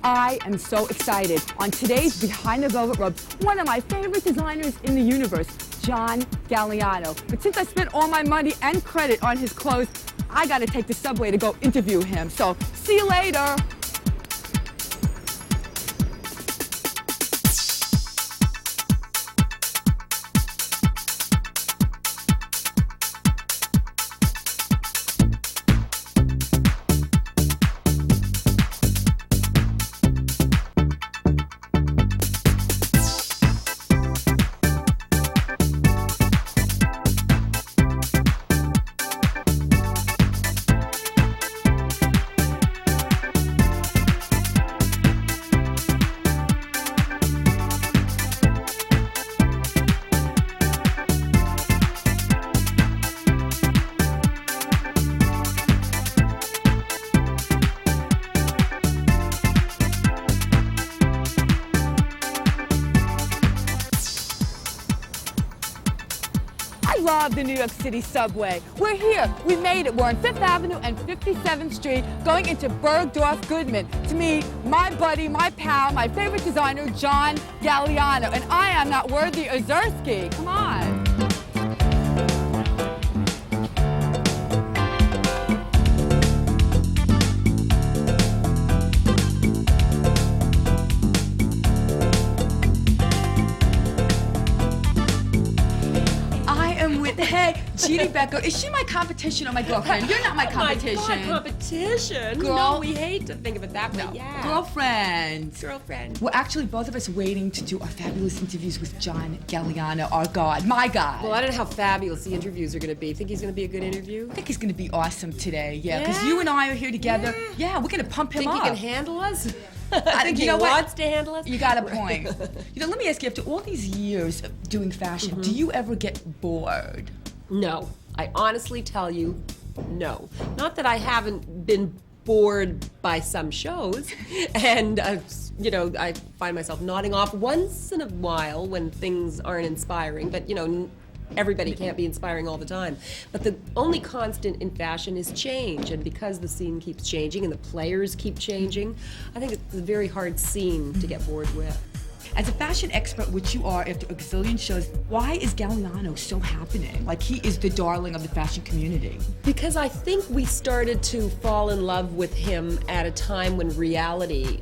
I am so excited. On today's Behind the Velvet Rope, one of my favorite designers in the universe, John Galliano. But since I spent all my money and credit on his clothes, I gotta take the subway to go interview him. So, see you later. I love the New York City subway. We're here. We made it. We're on 5th Avenue and 57th Street going into Bergdorf Goodman to meet my buddy, my pal, my favorite designer, John Galliano. And I am not worthy of Zersky. Come on. Hey, Jeannie Becker, is she my competition or my girlfriend? You're not my competition. Oh my God, competition? Girl. No, we hate to think of it that way. No. Yeah. Girlfriend. Girlfriend. We're actually both of us waiting to do our fabulous interviews with John Galliano, our god, my god. Well, I don't know how fabulous the interviews are going to be. Think he's going to be a good interview? I think he's gonna be awesome today, yeah, because Yeah? you and I are here together. Yeah, we're gonna pump him Think up. he can handle us? I think you he know what? wants to handle us? You got a point. Let me ask you, after all these years of doing fashion, do you ever get bored? No. I honestly tell you, no. Not that I haven't been bored by some shows, and I find myself nodding off once in a while when things aren't inspiring, but everybody can't be inspiring all the time. But the only constant in fashion is change, and because the scene keeps changing and the players keep changing, I think it's a very hard scene to get bored with. As a fashion expert, which you are after a gazillion shows, why is Galliano so happening? Like, he is the darling of the fashion community. Because I think we started to fall in love with him at a time when reality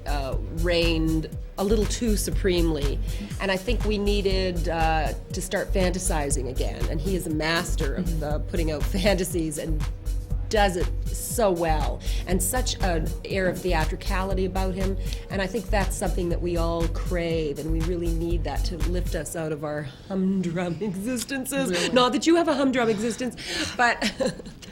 reigned a little too supremely. And I think we needed to start fantasizing again. And he is a master of putting out fantasies and does it so well, and such an air of theatricality about him, and I think that's something that we all crave, and we really need that to lift us out of our humdrum existences. Really? Not that you have a humdrum existence, but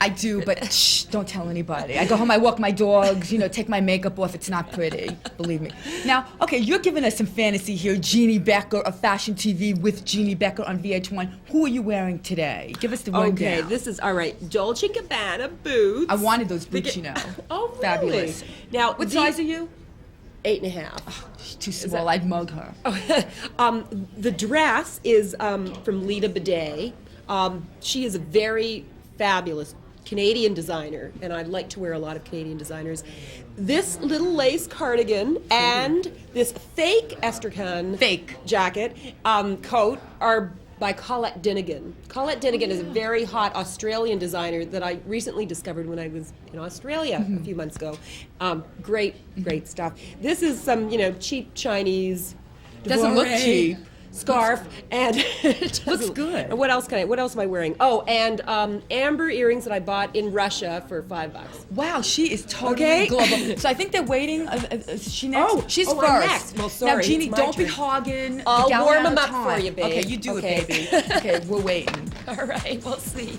I do, but shh, don't tell anybody. I go home, I walk my dogs, take my makeup off. It's not pretty, believe me. Now, okay, you're giving us some fantasy here. Jeannie Becker of Fashion TV with Jeannie Becker on VH1. Who are you wearing today? Give us the rundown. Okay, this is, all right, Dolce & Gabbana boots. I wanted those boots, Oh, really? Fabulous. Now, what size are you? 8.5. She's too small. I'd mug her. The dress is from Lita Bidet. She is a very fabulous Canadian designer, and I like to wear a lot of Canadian designers. This little lace cardigan and this fake Astrakhan jacket, coat are by Colette Dinnigan. Colette Dinnigan is a very hot Australian designer that I recently discovered when I was in Australia a few months ago. Great stuff. This is some, cheap Chinese Doesn't look cheap. Scarf, and it looks good. What else am I wearing? Oh, and amber earrings that I bought in Russia for $5. Wow, she is totally global. So I think they're waiting. Is she next? She's first. I'm next. Well, sorry. Now, Jeannie, it's my don't be turn. hogging. I'll warm them up time. for you, babe. Okay, you do Okay. it, baby. Okay, we're waiting. All right, we'll see.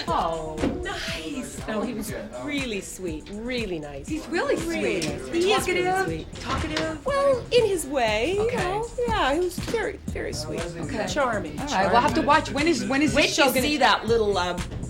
Oh, Nice. Oh, he was really sweet, really nice. he's really sweet. He is really Talkative. sweet. Talkative. Well, in his way, Okay. Yeah, he was very, very sweet. Okay. Charming. All right, we'll have to watch. When is Wait this till show you gonna? see that little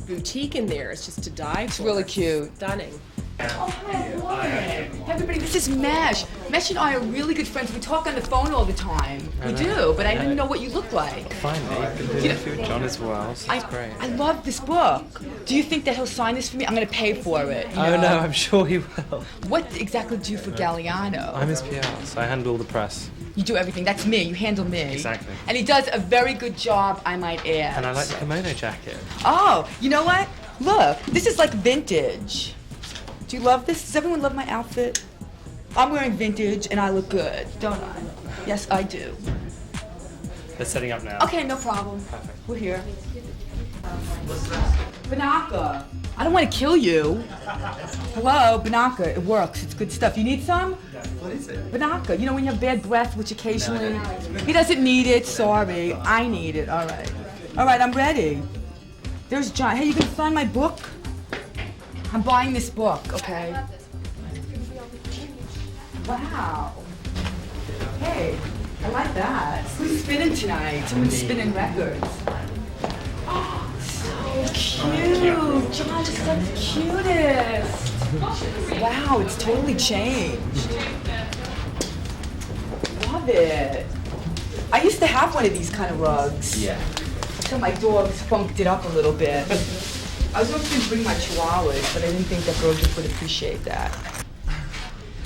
boutique in there. It's just to die for. It's really cute. Stunning. Oh, hi, everybody. this is Mesh. Mesh and I are really good friends. We talk on the phone all the time. We do, but I didn't know what you look like. Finally, you can do it with John as well, so that's great. I love this book. Do you think that he'll sign this for me? I'm going to pay for it. You know? Oh no, I'm sure he will. What exactly do you do for Galliano? I'm his PR, so I handle all the press. You do everything. That's me. You handle me. Exactly. And he does a very good job, I might add. And I like the kimono jacket. Oh, you know what? Look, this is like vintage. Do you love this? Does everyone love my outfit? I'm wearing vintage and I look good, don't I? Yes, I do. They're setting up now. Okay, no problem. Perfect. We're here. Banaka. I don't want to kill you. Hello, Banaka. It works. It's good stuff. You need some? What is it? Banaka. You know when you have bad breath, which occasionally... He doesn't need it. Sorry. I need it. All right. All right, I'm ready. There's John. Hey, you can sign my book? I'm buying this book, okay? Wow. Hey, I like that. Who's spinning tonight? Someone's spinning records. Oh, so cute. John is the cutest. Wow, it's totally changed. Love it. I used to have one of these kind of rugs. Yeah. Until my dogs funked it up a little bit. I was going to bring my chihuahuas, but I didn't think that girls would appreciate that.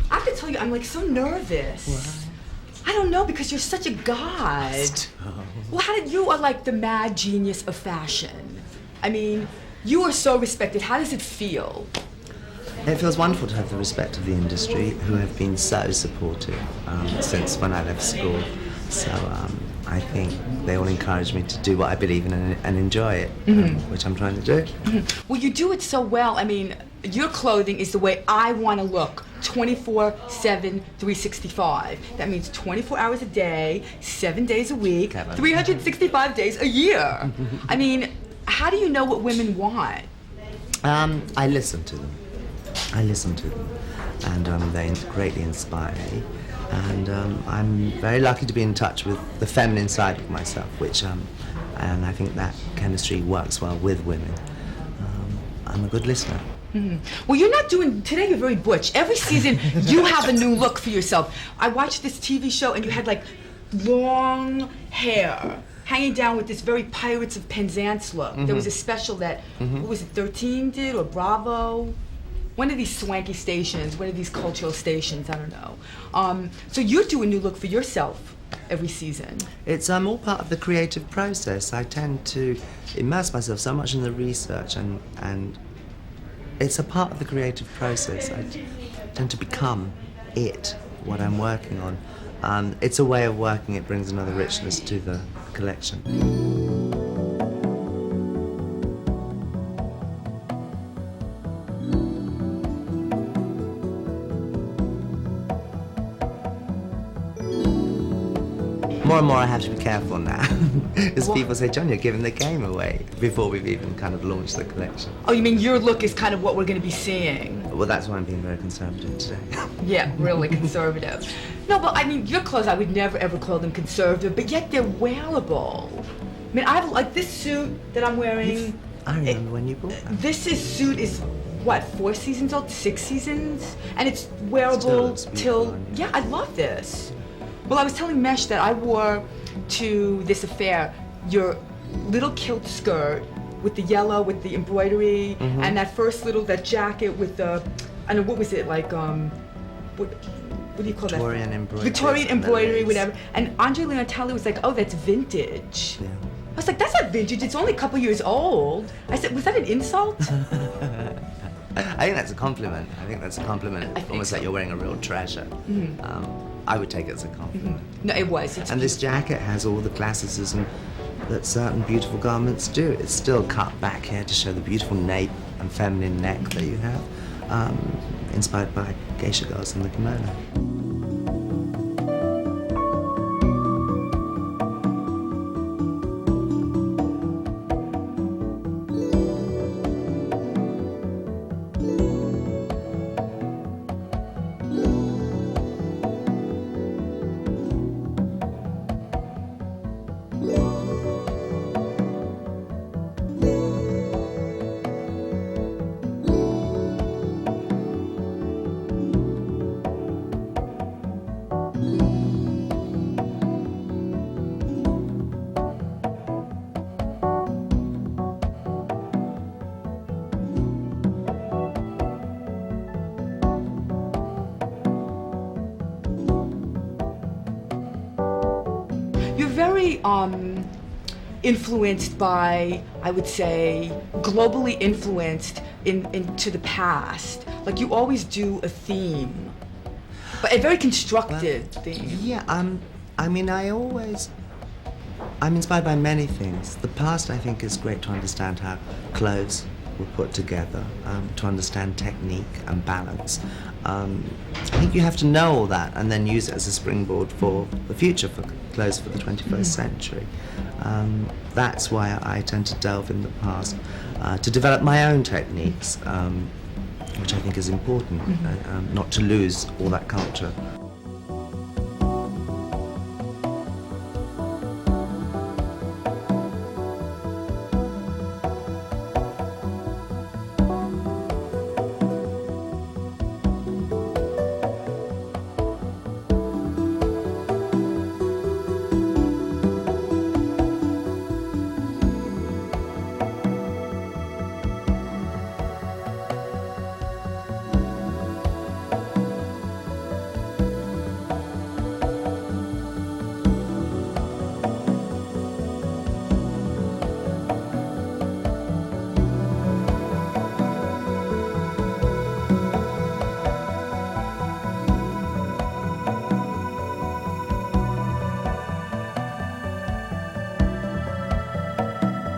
I have to tell you, I'm like so nervous. What? I don't know, because you're such a god. Well, how did you are like the mad genius of fashion? I mean, you are so respected. How does it feel? It feels wonderful to have the respect of the industry, who have been so supportive since when I left school. So I think they all encourage me to do what I believe in and enjoy it, which I'm trying to do. Well, you do it so well. I mean, your clothing is the way I want to look. 24/7, 365. That means 24 hours a day, 7 days a week, 365 days a year. I mean, how do you know what women want? I listen to them. And they greatly inspire me. And I'm very lucky to be in touch with the feminine side of myself, which and I think that chemistry works well with women. I'm a good listener. Well, you're not doing, today you're very butch. Every season you have a new look for yourself. I watched this TV show and you had like long hair hanging down with this very Pirates of Penzance look. There was a special that, what was it, 13 did, or Bravo? One of these swanky stations, one of these cultural stations, I don't know. So you do a new look for yourself every season. It's all part of the creative process. I tend to immerse myself so much in the research and it's a part of the creative process. I tend to become what I'm working on. It's a way of working. It brings another richness to the collection. More and more I have to be careful now, as people say, John, you're giving the game away, before we've even kind of launched the collection. Oh, you mean your look is kind of what we're going to be seeing? Well, that's why I'm being very conservative today. Yeah, really conservative. No, but I mean, your clothes, I would never ever call them conservative, but yet they're wearable. I mean, I have, like, this suit that I'm wearing. I remember when you bought that. This suit is, what, 4 seasons old, 6 seasons? And it's wearable Still looks till, beautiful. yeah, I love this. Well, I was telling Mesh that I wore to this affair your little kilt skirt with the yellow, with the embroidery, and that first that jacket with the, I don't know, what was it, like, what do you call Victorian that? embroidery. Victorian embroidery, whatever. And Andre Leontelli was like, oh, that's vintage. Yeah. I was like, that's not vintage, it's only a couple years old. I said, was that an insult? I think that's a compliment. Almost so. like you're wearing a real treasure. I would take it as a compliment. No, it was. It's And this jacket has all the classicism that certain beautiful garments do. It's still cut back here to show the beautiful nape and feminine neck that you have, inspired by geisha girls in the kimono. very influenced by, I would say, globally influenced into the past. Like you always do a theme, but a very constructed theme. Yeah, I mean, I'm inspired by many things. The past, I think, is great to understand how clothes were put together, to understand technique and balance. I think you have to know all that and then use it as a springboard for the future, for clothes for the 21st century. That's why I tend to delve in the past, to develop my own techniques, which I think is important, not to lose all that culture.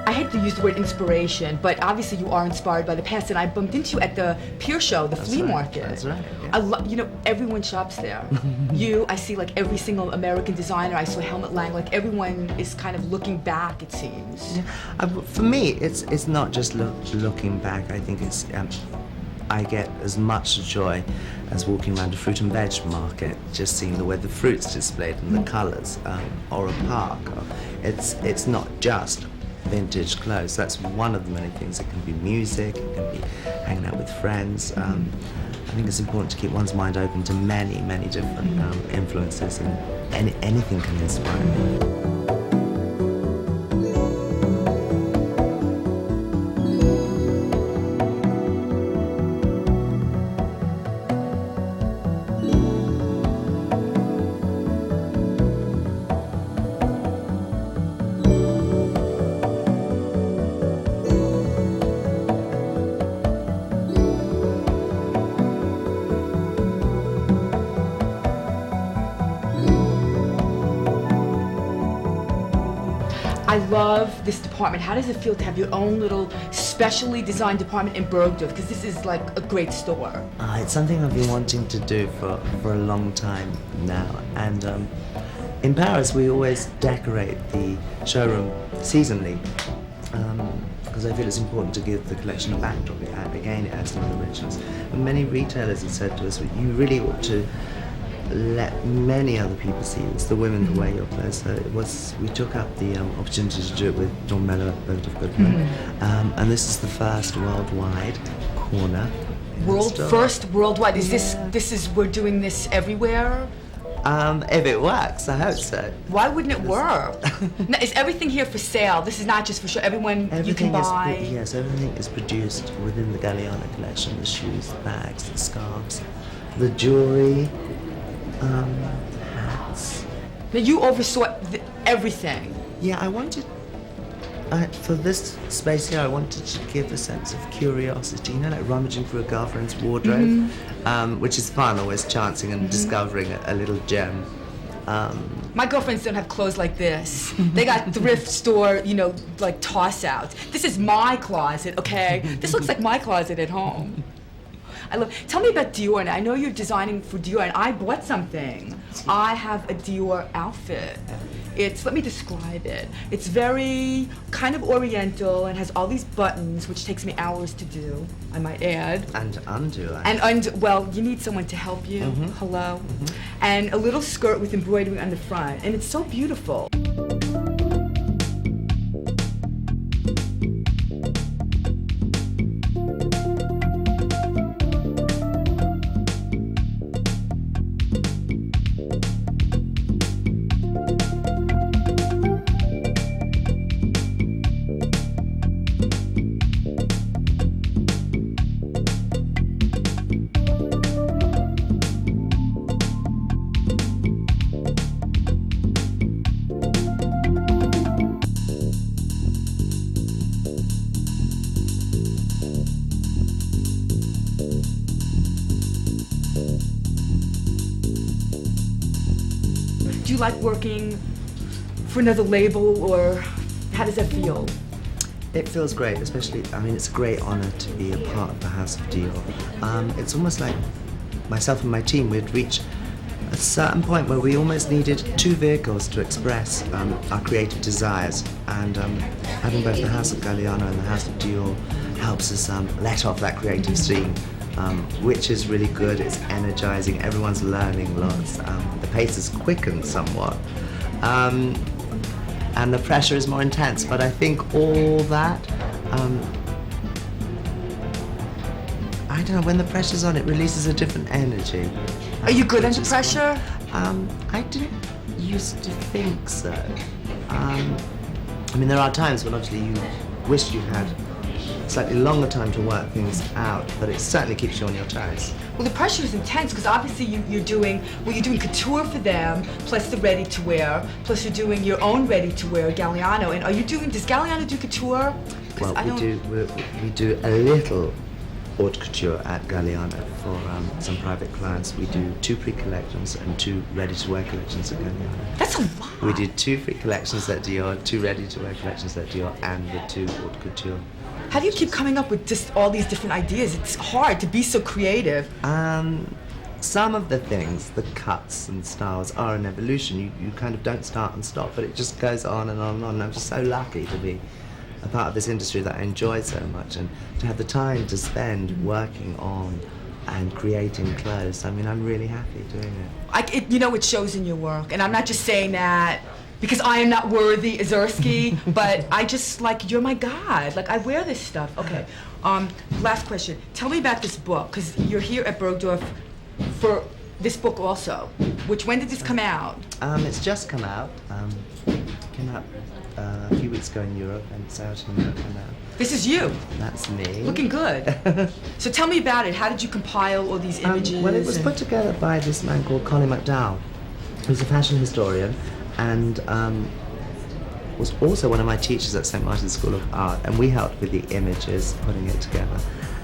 I hate to use the word inspiration, but obviously you are inspired by the past, and I bumped into you at the Pier Show, the flea market. That's right. Yeah. You know, everyone shops there. I see like every single American designer. I saw Helmut Lang. Like everyone is kind of looking back, it seems. Yeah. For me, it's not just looking back. I think it's I get as much joy as walking around a fruit and veg market, just seeing the way the fruit's displayed and the colours, or a park. It's not just vintage clothes. That's one of the many things. It can be music, it can be hanging out with friends. I think it's important to keep one's mind open to many, many different influences, and anything can inspire me. I love this department. How does it feel to have your own little specially designed department in Bergdorf? Because this is like a great store. It's something I've been wanting to do for a long time now. And in Paris, we always decorate the showroom seasonally, because I feel it's important to give the collection a backdrop. Again, it adds another richness. And many retailers have said to us, you really ought to let many other people see this, the women who wear your clothes. So we took up the opportunity to do it with John Mello at Btvr Goodman, and this is the first worldwide corner. First worldwide. We're doing this everywhere? If it works, I hope so. Why wouldn't it work? Now, is everything here for sale? This is not just for show. You can buy. Yes, everything is produced within the Galliano collection: the shoes, the bags, the scarves, the jewelry. Hats. Now you oversaw everything. Yeah, I wanted, for this space here, I wanted to give a sense of curiosity, like rummaging through a girlfriend's wardrobe, which is fun, always chancing and discovering a little gem. My girlfriends don't have clothes like this. They got thrift store, like toss outs. This is my closet, okay? This looks like my closet at home. Tell me about Dior. Now, I know you're designing for Dior, and I bought something. I have a Dior outfit. Let me describe it. It's very kind of oriental and has all these buttons, which takes me hours to do, I might add. And undo. Well, you need someone to help you. Hello. And a little skirt with embroidery on the front, and it's so beautiful. do you like working for another label, or how does that feel? It feels great, especially, I mean, it's a great honor to be a part of the House of Dior. It's almost like myself and my team, we'd reach a certain point where we almost needed two vehicles to express our creative desires. And having both the House of Galliano and the House of Dior helps us let off that creative steam, which is really good. It's energizing, everyone's learning lots. The pace is quickened somewhat. And the pressure is more intense, but I think all that, I don't know, when the pressure's on, it releases a different energy. Are you good which under is pressure? I didn't used to think so. I mean, there are times when obviously you wish you had slightly longer time to work things out, but it certainly keeps you on your toes. Well, the pressure is intense because obviously you're doing couture for them, plus the ready-to-wear, plus you're doing your own ready-to-wear, Galliano. And does Galliano do couture? Well, we do a little haute couture at Galliano for some private clients. We do 2 pre-collections and 2 ready-to-wear collections at Galliano. That's a lot. We did 2 pre-collections at Dior, 2 ready-to-wear collections at Dior, and the 2 haute couture. How do you keep coming up with just all these different ideas? It's hard to be so creative. Some of the things, the cuts and styles, are an evolution. You kind of don't start and stop, but it just goes on and on and on. I'm just so lucky to be a part of this industry that I enjoy so much, and to have the time to spend working on and creating clothes. I mean, I'm really happy doing it. It shows in your work, and I'm not just saying that because I am not worthy, Azursky, but I just, you're my god. I wear this stuff. Okay, last question. Tell me about this book, because you're here at Bergdorf for this book also. When did this come out? It's just come out. Came out a few weeks ago in Europe, and it's out in America now. This is you. That's me. Looking good. So tell me about it. How did you compile all these images? Well, it was put together by this man called Colin McDowell, who's a fashion historian, and was also one of my teachers at St. Martin's School of Art, and we helped with the images, putting it together.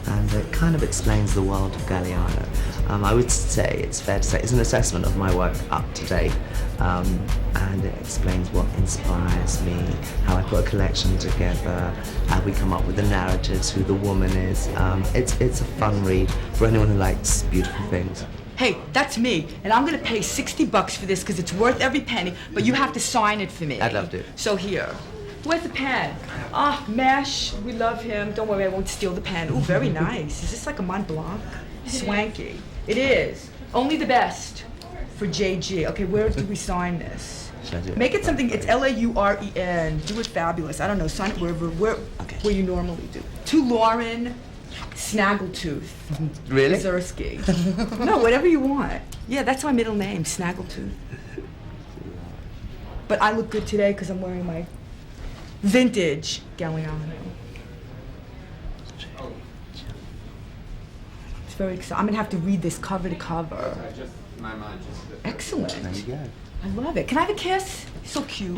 And it kind of explains the world of Galliano. I would say, it's fair to say, it's an assessment of my work up to date, and it explains what inspires me, how I put a collection together, how we come up with the narratives, who the woman is. It's a fun read for anyone who likes beautiful things. Hey, that's me, and I'm gonna pay $60 for this because it's worth every penny, but you have to sign it for me. I'd love to. So here. Where's the pen? Mesh, we love him. Don't worry, I won't steal the pen. Ooh, very nice. Is this like a Mont Blanc? Swanky. It is. Only the best for JG. Okay, where do we sign this? Should I do it? Make it something, it's Lauren. Do it fabulous. I don't know, sign it where you normally do. To Lauren Snaggletooth. Really? Azursky. No, whatever you want. Yeah, that's my middle name, Snaggletooth. But I look good today because I'm wearing my vintage Galliano. It's very exciting. I'm gonna have to read this cover to cover. Excellent. There you go. I love it. Can I have a kiss? So cute.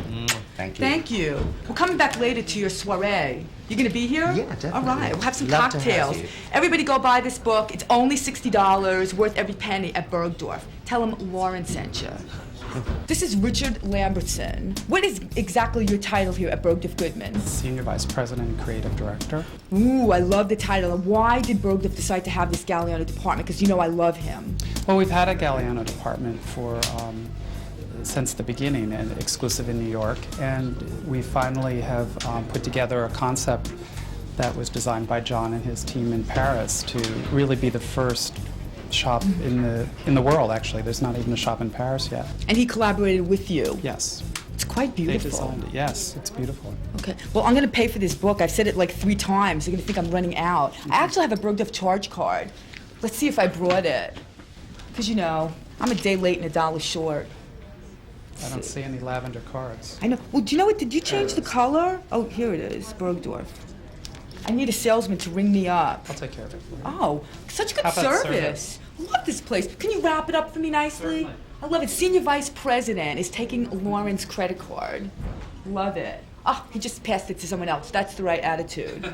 Thank you. Thank you. We're coming back later to your soiree. You gonna be here? Yeah, definitely. All right, we'll have some Love to have cocktails. you. Everybody go buy this book. It's only $60, worth every penny at Bergdorf. Tell them Lauren sent you. This is Richard Lambertson. What is exactly your title here at Bergdorf Goodman? Senior Vice President and Creative Director. Ooh, I love the title. And why did Bergdorf decide to have this Galliano department? Because I love him. Well, we've had a Galliano department for since the beginning, and exclusive in New York, and we finally have put together a concept that was designed by John and his team in Paris to really be the first shop in the world. Actually, there's not even a shop in Paris yet. And he collaborated with you. Yes. It's quite beautiful. They designed it. Yes, it's beautiful. Okay. Well, I'm going to pay for this book. I've said it like 3 times. They're going to think I'm running out. I actually have a Bergdorf charge card. Let's see if I brought it. Because, I'm a day late and $1 short. I don't see any lavender cards. I know. Well, do you know what? Did you change the color? Oh, here it is, Bergdorf. I need a salesman to ring me up. I'll take care of it for you. Oh, such good How about service. I love this place. Can you wrap it up for me nicely? Certainly. I love it. Senior Vice President is taking Lauren's credit card. Love it. Oh, he just passed it to someone else. That's the right attitude.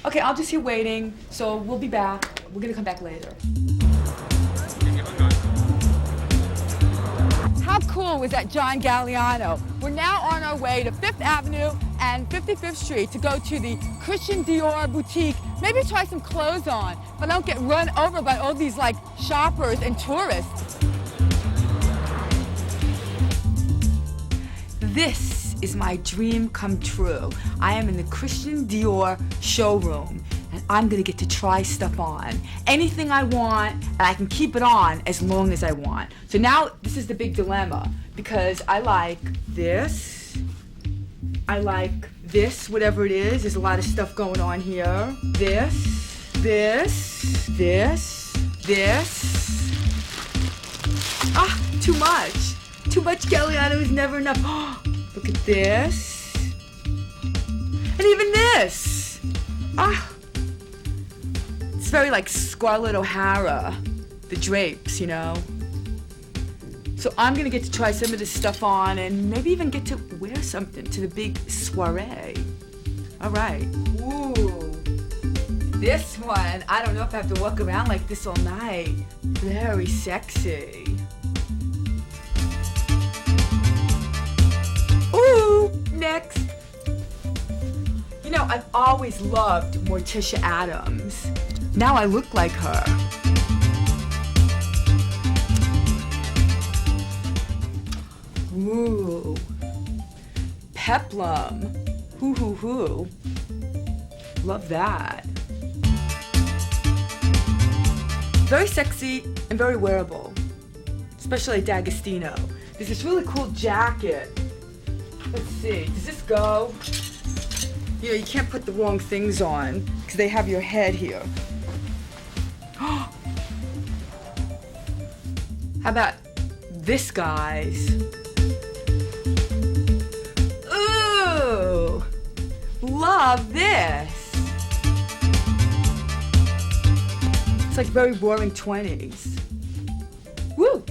Okay, I'll just here waiting. So we'll be back. We're going to come back later. How cool was at John Galliano. We're now on our way to 5th Avenue and 55th Street to go to the Christian Dior boutique, maybe try some clothes on, but I don't get run over by all these like shoppers and tourists. This is my dream come true. I am in the Christian Dior showroom, and I'm gonna get to try stuff on. Anything I want, and I can keep it on as long as I want. So now, this is the big dilemma, because I like this, I like this, whatever it is. There's a lot of stuff going on here. This, this, this, this. Ah, too much. Too much Galliano is never enough. Look at this. And even this. Ah. It's very like Scarlett O'Hara, the drapes, you know. So I'm gonna get to try some of this stuff on and maybe even get to wear something to the big soiree. All right. Ooh. This one, I don't know if I have to walk around like this all night. Very sexy. Ooh, next. You know, I've always loved Morticia Adams. Now I look like her. Ooh, peplum. Hoo hoo hoo. Love that. Very sexy and very wearable, especially at D'Agostino. There's this really cool jacket. Let's see, does this go? You know, you can't put the wrong things on because they have your head here. How about this, guys? Ooh, love this. It's like very boring 20s. Woo!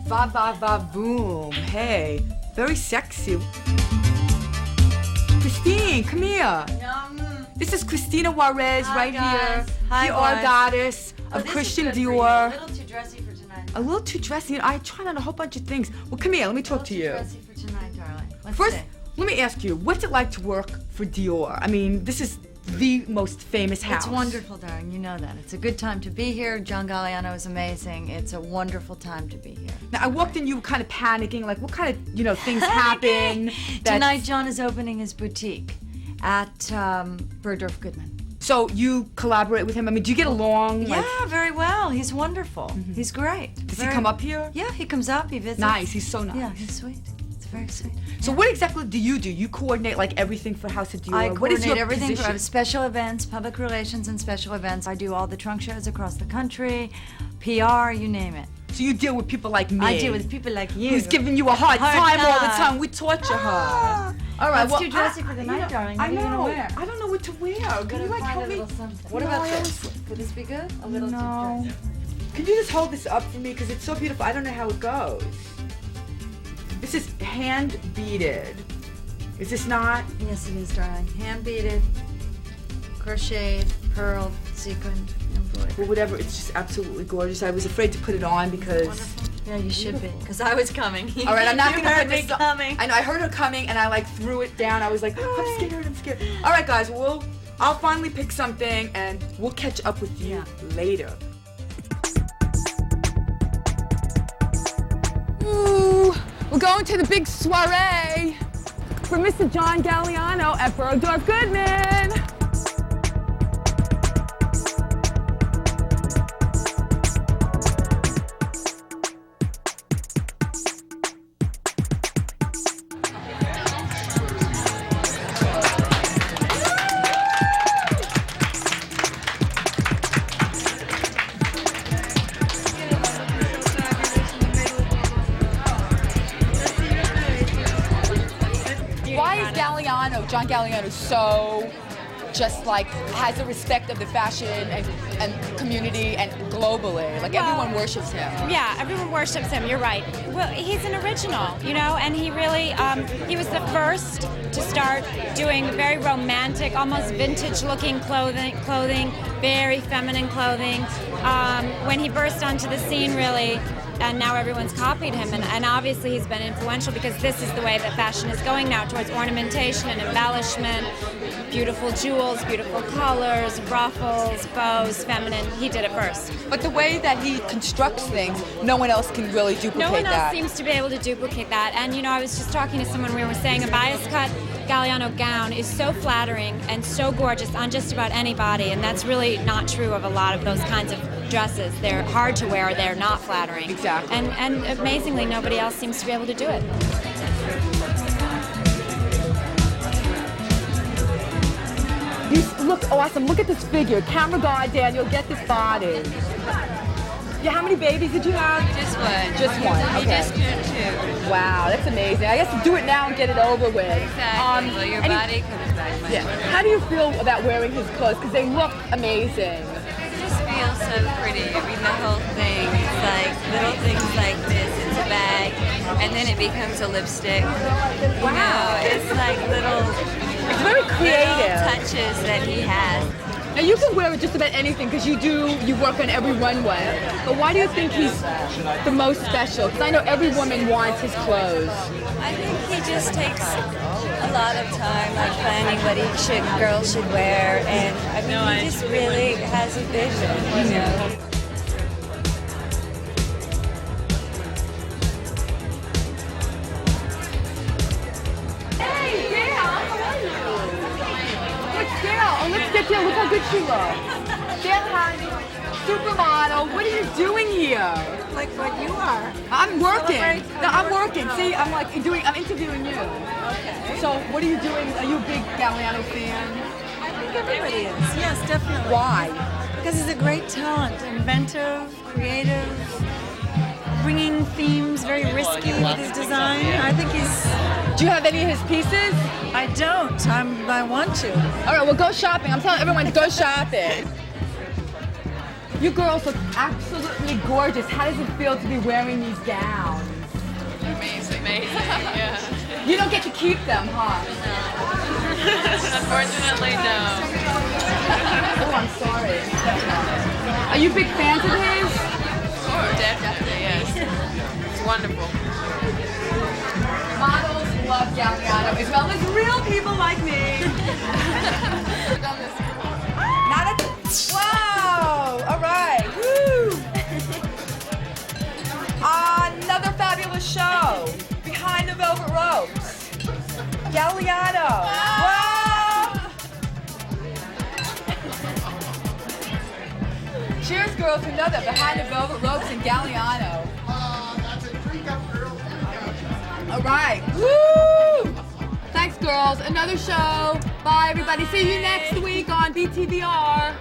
Va va va boom. Hey, very sexy. Christine, come here. This is Christina Juarez right guys. here. Hi, Dior guys. goddess of This Christian is good for you. Dior. A little too dressy for tonight. A little too dressy. I tried on a whole bunch of things. Well, come here. Let me talk to you. A little too dressy for tonight, darling. Let's First, see. let me ask you, what's it like to work for Dior? I mean, this is the most famous house. It's wonderful, darling. You know that. It's a good time to be here. John Galliano is amazing. It's a wonderful time to be here. Now, I walked in, you were kind of panicking, like, what kind of, you know, things happen? Tonight, John is opening his boutique at Bergdorf Goodman. So you collaborate with him? I mean, do you get along? Yeah, Like, very well. He's wonderful. He's great. does he come up here? Yeah, he comes up. He visits. Nice. He's so nice. Yeah, he's sweet. It's very sweet. So what exactly do? You coordinate like everything for House of Dior? I What is coordinate your everything position? from special events, public relations, and special events. I do all the trunk shows across the country, PR, you name it. So you deal with people like me. I deal with people like you. Who's giving you a hard time all the time. time. We torture her. All right. That's well, too dressy for the you night, know, darling. I What are you gonna know. wear? I don't know what to wear. Can you like help me? What No, about I this? Could this be good? A little No. too dressy. Can you just hold this up for me? Because it's so beautiful. I don't know how it goes. This is hand beaded. Is this not? Yes, it is, darling. Hand beaded, crocheted, pearled, sequined, embroidered. Well, whatever. It's just absolutely gorgeous. I was afraid to put it on because. Wonderful. Yeah, you should be, because I was coming. All right, I'm not You gonna heard put me this on. coming. I know. I heard her coming, and I like threw it down. I was like, I'm scared. I'm scared. All right, guys. I'll finally pick something, and we'll catch up with you later. Ooh, we're going to the big soiree for Mr. John Galliano at Bergdorf Goodman. Why is John Galliano so just like has the respect of the fashion and community and globally? Like everyone worships him. Yeah, everyone worships him. You're right. Well, he's an original, you know, and he really he was the first to start doing very romantic, almost vintage-looking clothing, very feminine clothing. When he burst onto the scene, really, and now everyone's copied him, and obviously he's been influential because this is the way that fashion is going now, towards ornamentation and embellishment, beautiful jewels, beautiful colors, ruffles, bows, feminine. He did it first. But the way that he constructs things, no one else can really duplicate No one else that. seems to be able to duplicate that. And I was just talking to someone, we were saying a bias cut Galliano gown is so flattering and so gorgeous on just about any body, and that's really not true of a lot of those kinds of dresses. They're hard to wear, they're not flattering. Exactly. And amazingly, nobody else seems to be able to do it. You look awesome. Look at this figure. Camera guy, Daniel, get this body. Yeah, how many babies did you have? Just one. Just one. He Okay. just turned 2. Wow, that's amazing. I guess do it now and get it over with. Exactly. Well, your body comes back much Yeah. more. How do you feel about wearing his clothes? Because they look amazing. It just feels so pretty. I mean, the whole thing. It's like little things like this. It's a bag, and then it becomes a lipstick. You know, it's like little Very creative. touches that he has. Now you can wear it just about anything because you work on every runway. But why do you think he's the most special? Because I know every woman wants his clothes. I think he just takes a lot of time, like planning what girls should wear, and I mean, he just really has a vision, you know. Hey, Gail, how are you? It's Gail. Oh, let's get there. Look how good she looks. Gail, honey, supermodel. What are you doing here? Like what you are. I'm working. Celebrate. No, I'm working. See, I'm interviewing you. Okay. So, what are you doing? Are you a big Galliano fan? I think everybody is. Yes, definitely. Why? Because he's a great talent, inventive, creative, bringing themes, very risky with his design. I think he's. Do you have any of his pieces? I don't. I want to. All right, well, go shopping. I'm telling everyone to go shopping. You girls look absolutely gorgeous. How does it feel to be wearing these gowns? Amazing, yeah. You don't get to keep them, huh? Unfortunately, no. Oh, I'm sorry. Are you big fans of his? Oh, definitely, yes. It's wonderful. Models love Galliano as well as real people like me. Not a... Wow! All right. Woo! Another fabulous show. Behind the velvet ropes. Galliano. Wow! Cheers, girls, to another Behind the Velvet Ropes and Galliano. All right. Woo! Thanks, girls. Another show. Bye, everybody. See you next week on Btvr.